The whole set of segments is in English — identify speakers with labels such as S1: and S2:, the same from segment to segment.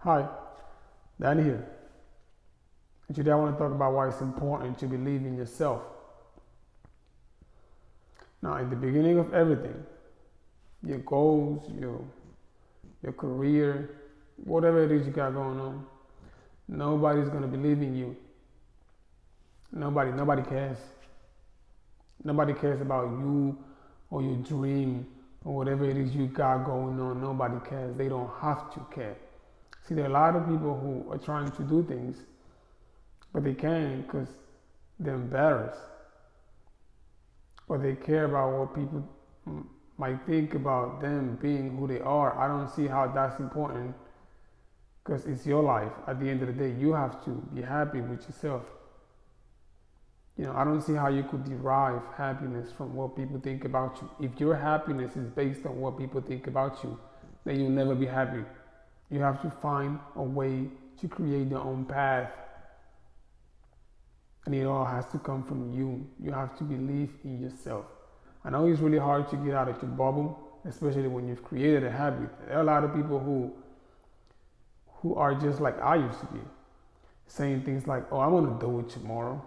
S1: Hi, Danny here. And today I want to talk about why it's important to believe in yourself. Now, at the beginning of everything, your goals, your career, whatever it is you got going on, nobody's gonna believe in you. Nobody cares. Nobody cares about you or your dream or whatever it is you got going on. Nobody cares. They don't have to care. See, there are a lot of people who are trying to do things, but they can't because they're embarrassed or they care about what people might think about them being who they are. I don't see how that's important because it's your life. At the end of the day, you have to be happy with yourself. I don't see how you could derive happiness from what people think about you. If your happiness is based on what people think about you, then you'll never be happy. You have to find a way to create your own path. And it all has to come from you. You have to believe in yourself. I know it's really hard to get out of your bubble, especially when you've created a habit. There are a lot of people who are just like I used to be, saying things like, oh, I'm gonna do it tomorrow.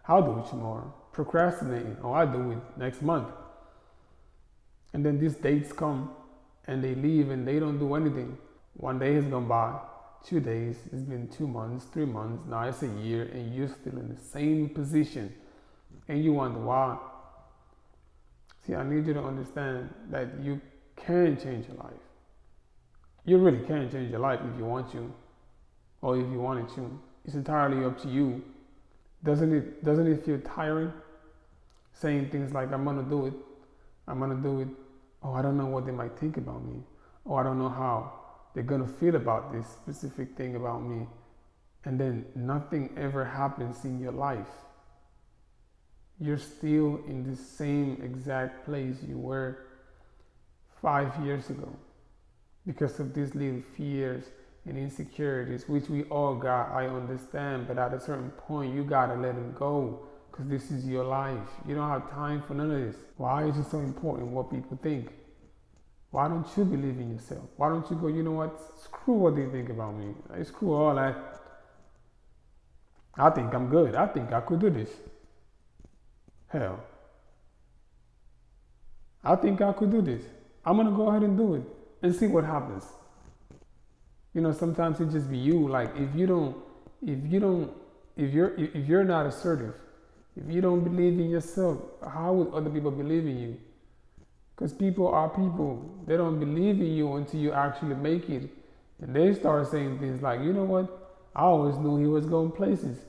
S1: I'll do it tomorrow. Procrastinating, oh, I'll do it next month. And then these dates come and they leave and they don't do anything. One day has gone by, 2 days, it's been 2 months, 3 months, now it's a year, and you're still in the same position. And you wonder why. See, I need you to understand that you can change your life. You really can change your life if you want to, or if you wanted to. It's entirely up to you. Doesn't it feel tiring? Saying things like, I'm gonna do it. Oh, I don't know what they might think about me. Oh, I don't know how they're gonna feel about this specific thing about me. And then nothing ever happens in your life. You're still in the same exact place you were 5 years ago because of these little fears and insecurities, which we all got, I understand, but at a certain point you gotta let them go because this is your life. You don't have time for none of this. Why is it so important what people think? Why don't you believe in yourself? Why don't you go, you know what, screw what they think about me. Screw all that. I think I'm good. I think I could do this. Hell, I think I could do this. I'm gonna go ahead and do it and see what happens. Sometimes it just be you. Like if you're not assertive, if you don't believe in yourself, how would other people believe in you? Because people are people. They don't believe in you until you actually make it. And they start saying things like, you know what? I always knew he was going places.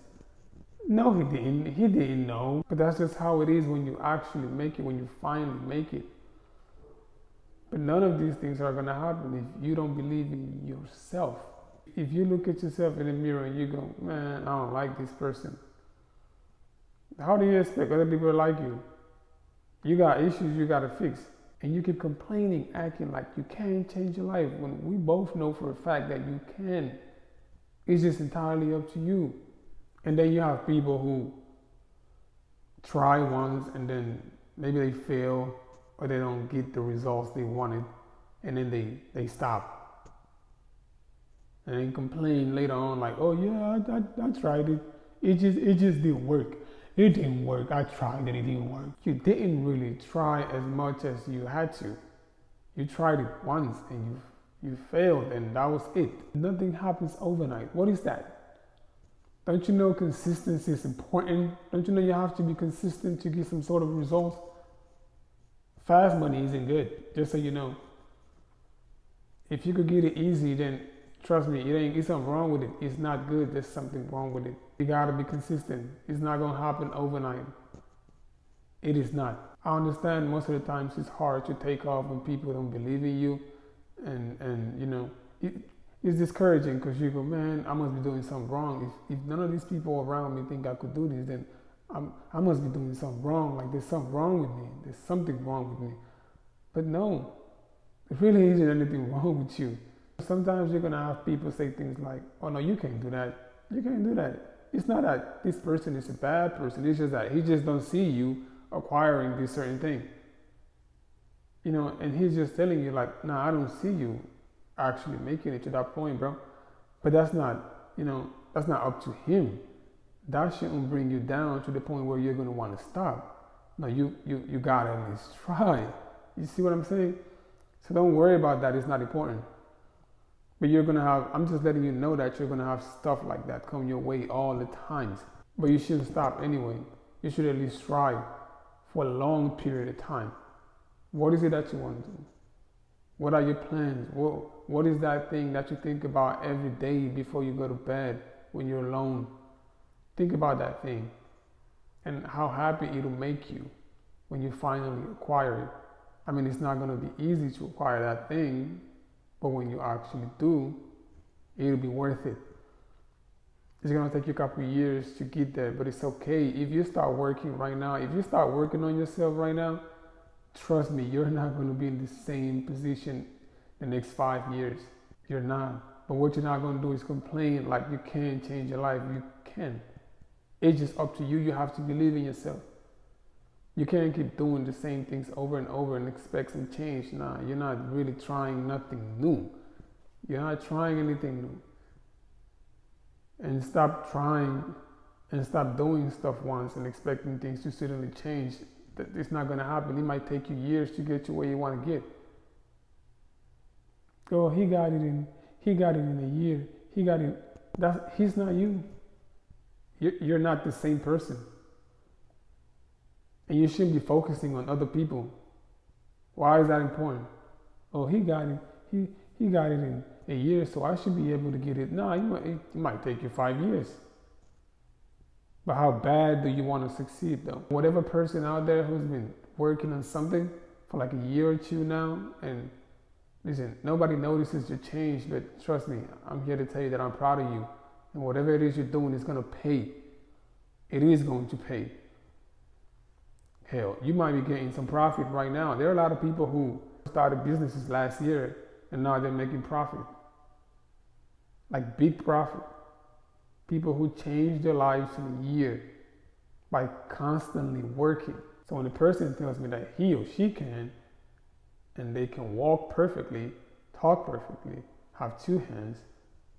S1: No, he didn't. He didn't know. But that's just how it is when you actually make it, when you finally make it. But none of these things are going to happen if you don't believe in yourself. If you look at yourself in the mirror and you go, man, I don't like this person. How do you expect other people to like you? You got issues you got to fix. And you keep complaining, acting like you can't change your life when we both know for a fact that you can. It's just entirely up to you. And then you have people who try once and then maybe they fail or they don't get the results they wanted, and then they stop. And then complain later on like, oh yeah, I tried it. It just didn't work. It didn't work. I tried and it didn't work. You didn't really try as much as you had to. You tried it once and you failed and that was it. Nothing happens overnight. What is that? Don't you know consistency is important? Don't you know you have to be consistent to get some sort of results? Fast money isn't good, just so you know. If you could get it easy, then trust me, it's something wrong with it. It's not good, there's something wrong with it. You gotta be consistent. It's not gonna happen overnight. It is not. I understand most of the times it's hard to take off when people don't believe in you. And it's discouraging because you go, man, I must be doing something wrong. If none of these people around me think I could do this, then I must be doing something wrong. Like there's something wrong with me. There's something wrong with me. But no, there really isn't anything wrong with you. Sometimes you're gonna have people say things like, oh no, you can't do that. You can't do that. It's not that this person is a bad person. It's just that he just don't see you acquiring this certain thing. And he's just telling you like, nah, I don't see you actually making it to that point, bro. But that's not, that's not up to him. That shouldn't bring you down to the point where you're gonna want to stop. No, you gotta at least try. You see what I'm saying? So don't worry about that. It's not important. But you're gonna have. I'm just letting you know that you're gonna have stuff like that come your way all the times. But you shouldn't stop anyway. You should at least strive for a long period of time. What is it that you want to do? What are your plans? What is that thing that you think about every day before you go to bed when you're alone? Think about that thing and how happy it'll make you when you finally acquire it. I mean, it's not going to be easy to acquire that thing, but when you actually do, it'll be worth it. It's going to take you a couple of years to get there, but it's okay. If you start working right now, if you start working on yourself right now, trust me, you're not going to be in the same position the next 5 years. You're not. But what you're not going to do is complain like you can't change your life. You can. It's just up to you. You have to believe in yourself. You can't keep doing the same things over and over and expect some change. Nah, you're not really trying nothing new. You're not trying anything new. And stop trying and stop doing stuff once and expecting things to suddenly change. It's not going to happen. It might take you years to get to where you want to get. Oh, he got it in a year. He's not you. You're not the same person. And you shouldn't be focusing on other people. Why is that important? Oh, he got it in a year, so I should be able to get it. No, it might take you 5 years. But how bad do you want to succeed though? Whatever person out there who's been working on something for like a year or two now, and listen, nobody notices your change, but trust me, I'm here to tell you that I'm proud of you. And whatever it is you're doing is going to pay. It is going to pay. Hell, you might be getting some profit right now. There are a lot of people who started businesses last year and now they're making profit. Like big profit. People who changed their lives in a year by constantly working. So when a person tells me that he or she can, and they can walk perfectly, talk perfectly, have two hands,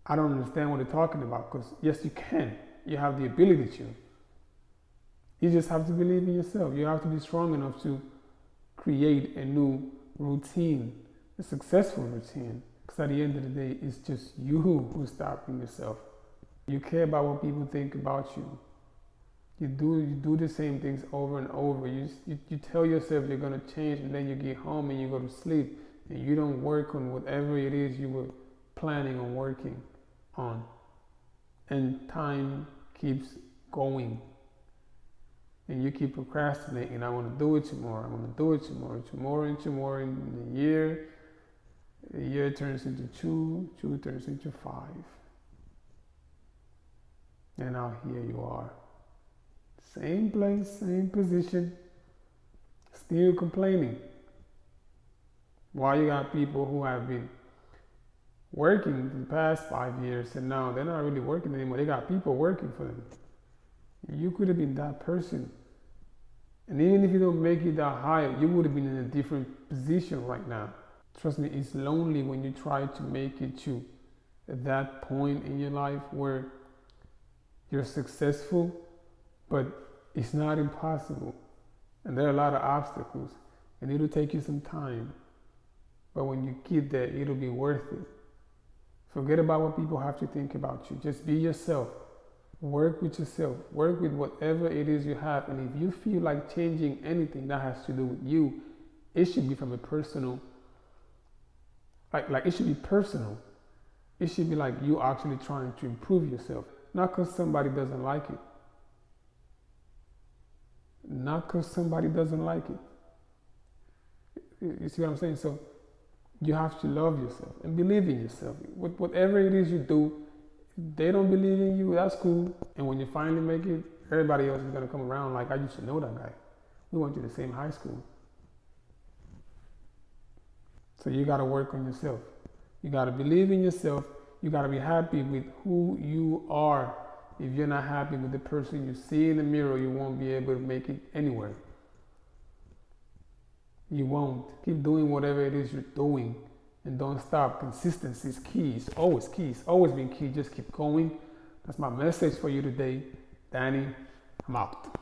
S1: I don't understand what they're talking about, because yes, you can. You have the ability to. You just have to believe in yourself. You have to be strong enough to create a new routine, a successful routine. Because at the end of the day, it's just you who's stopping yourself. You care about what people think about you. You do the same things over and over. You tell yourself you're going to change, and then you get home and you go to sleep, and you don't work on whatever it is you were planning on working on. And time keeps going. And you keep procrastinating. I want to do it tomorrow. I want to do it tomorrow. Tomorrow. In a year turns into 2. 2 turns into 5. And now here you are. Same place, same position, still complaining. Why you got people who have been working the past 5 years and now they're not really working anymore. They got people working for them. You could have been that person. And even if you don't make it that high, you would have been in a different position right now. Trust me, it's lonely when you try to make it to that point in your life where you're successful, but it's not impossible. And there are a lot of obstacles, and it'll take you some time. But when you get there, it'll be worth it. Forget about what people have to think about you. Just be yourself. Work with yourself. Work with whatever it is you have. And if you feel like changing anything that has to do with you, it should be from a personal, like it should be personal. It should be like you actually trying to improve yourself. Not because somebody doesn't like it. Not because somebody doesn't like it. You see what I'm saying? So you have to love yourself and believe in yourself. Whatever it is you do, if they don't believe in you, that's cool. And when you finally make it, everybody else is going to come around like, I used to know that guy. We went to the same high school. So you got to work on yourself. You got to believe in yourself. You got to be happy with who you are. If you're not happy with the person you see in the mirror, you won't be able to make it anywhere. You won't. Keep doing whatever it is you're doing and don't stop. Consistency is key. It's always key. It's always been key. Just keep going. That's my message for you today. Danny, I'm out.